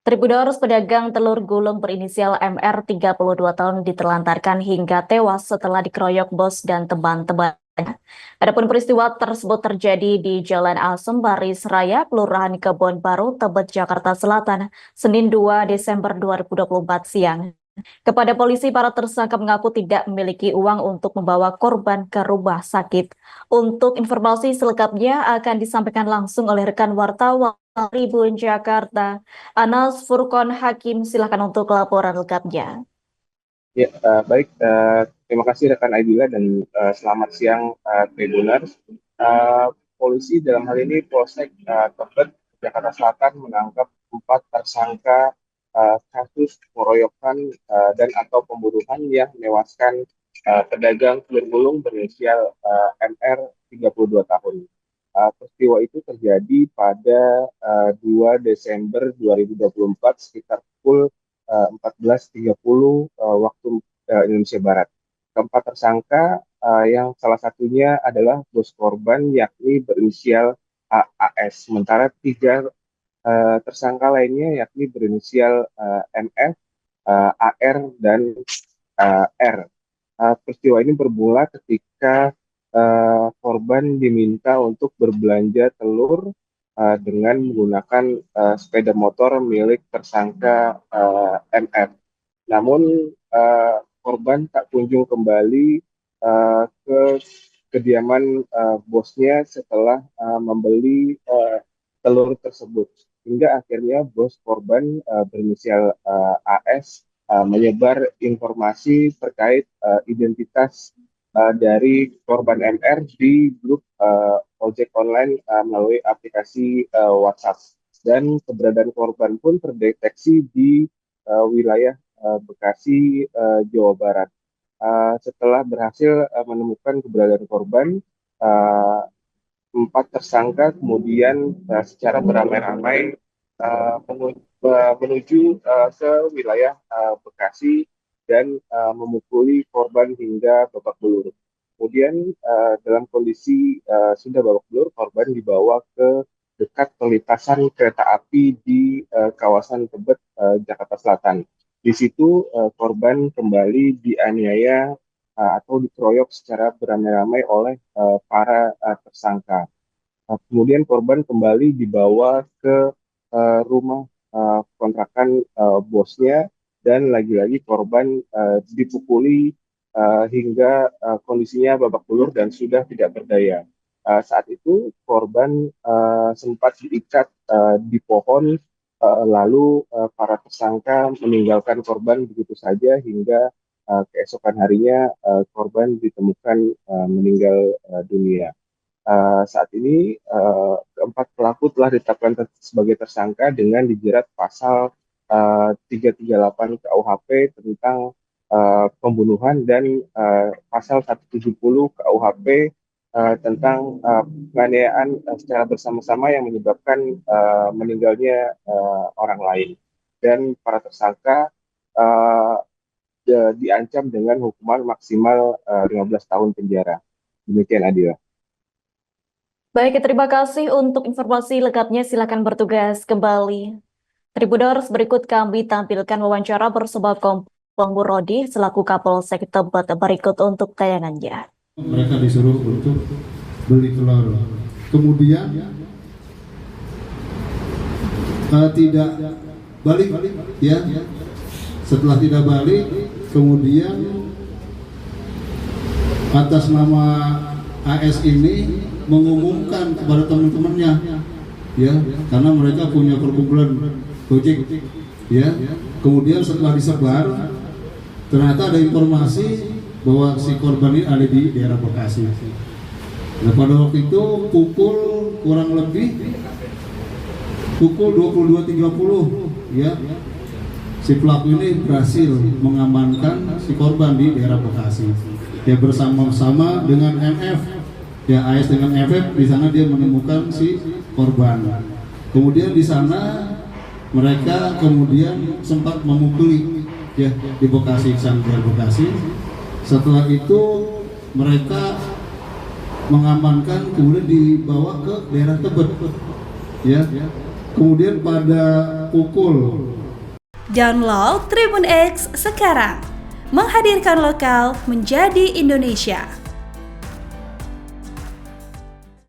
Tribunarus pedagang telur gulung berinisial MR 32 tahun ditelantarkan hingga tewas setelah dikeroyok bos dan teman-temannya. Adapun peristiwa tersebut terjadi di Jalan Asem Baris Raya, Kelurahan Kebon Baru, Tebet, Jakarta Selatan, Senin 2 Desember 2024 siang. Kepada polisi, para tersangka mengaku tidak memiliki uang untuk membawa korban ke rumah sakit. Untuk informasi selengkapnya akan disampaikan langsung oleh rekan wartawan Tribun Jakarta, Anas Furqon Hakim. Silakan untuk laporan lengkapnya. Ya, baik. Terima kasih rekan Aidila dan selamat siang Tribuners. Eh, Polisi dalam hal ini Polsek Tebet, Jakarta Selatan menangkap 4 tersangka kasus pengeroyokan dan atau pembunuhan yang menewaskan pedagang telur gulung berinisial MR 32 tahun. Peristiwa itu terjadi pada 2 Desember 2024 sekitar pukul 14.30 waktu Indonesia Barat. Keempat tersangka yang salah satunya adalah bos korban yakni berinisial AS. Sementara 3 tersangka lainnya yakni berinisial MF, AR, dan R. Peristiwa ini bermula ketika korban diminta untuk berbelanja telur dengan menggunakan sepeda motor milik tersangka MF. Namun korban tak kunjung kembali ke kediaman bosnya setelah membeli telur tersebut. Hingga akhirnya bos korban berinisial AS menyebar informasi terkait identitas dari korban MR di grup ojek online melalui aplikasi WhatsApp. Dan keberadaan korban pun terdeteksi di wilayah Bekasi, Jawa Barat. Setelah berhasil menemukan keberadaan korban, uh, 4 tersangka kemudian secara beramai-ramai menuju ke wilayah Bekasi dan memukuli korban hingga babak belur. Kemudian dalam kondisi sudah babak belur, korban dibawa ke dekat perlintasan kereta api di kawasan Tebet, Jakarta Selatan. Di situ korban kembali dianiaya atau dikeroyok secara beramai-ramai oleh para tersangka. Kemudian korban kembali dibawa ke rumah kontrakan bosnya dan lagi-lagi korban dipukuli hingga kondisinya babak belur dan sudah tidak berdaya. Saat itu korban sempat diikat di pohon, lalu para tersangka meninggalkan korban begitu saja hingga keesokan harinya korban ditemukan meninggal dunia. Saat ini keempat pelaku telah ditetapkan sebagai tersangka dengan dijerat pasal 338 KUHP tentang pembunuhan dan pasal 170 KUHP tentang penganiayaan secara bersama-sama yang menyebabkan meninggalnya orang lain. Dan para tersangka uh, diancam dengan hukuman maksimal 15 tahun penjara. Demikian Adil. Baik, terima kasih untuk informasi lengkapnya. Silakan bertugas kembali. Tribuners, berikut kami tampilkan wawancara bersama Kompol Murodi selaku Kapolsek Tebet berikut untuk tayangannya. Mereka disuruh untuk beli telur. Kemudian tidak balik, ya. Setelah tidak balik, kemudian atas nama AS ini mengumumkan kepada teman-temannya, ya, karena mereka punya perkumpulan Gojek, ya. Kemudian setelah disebar, ternyata ada informasi bahwa si korban ini ada di daerah Bekasi. Nah, pada waktu itu kurang lebih pukul 22.30, ya, si pelaku ini berhasil mengamankan si korban di daerah Bekasi. Dia bersama-sama dengan MF, ya, AS dengan FF. Di sana dia menemukan si korban. Kemudian di sana mereka kemudian sempat memukuli, ya, di Bekasi, Sanggar Bekasi. Setelah itu mereka mengamankan, kemudian dibawa ke daerah Tebet, ya. Kemudian pada terpukul. Download Tribun X sekarang, menghadirkan lokal menjadi Indonesia.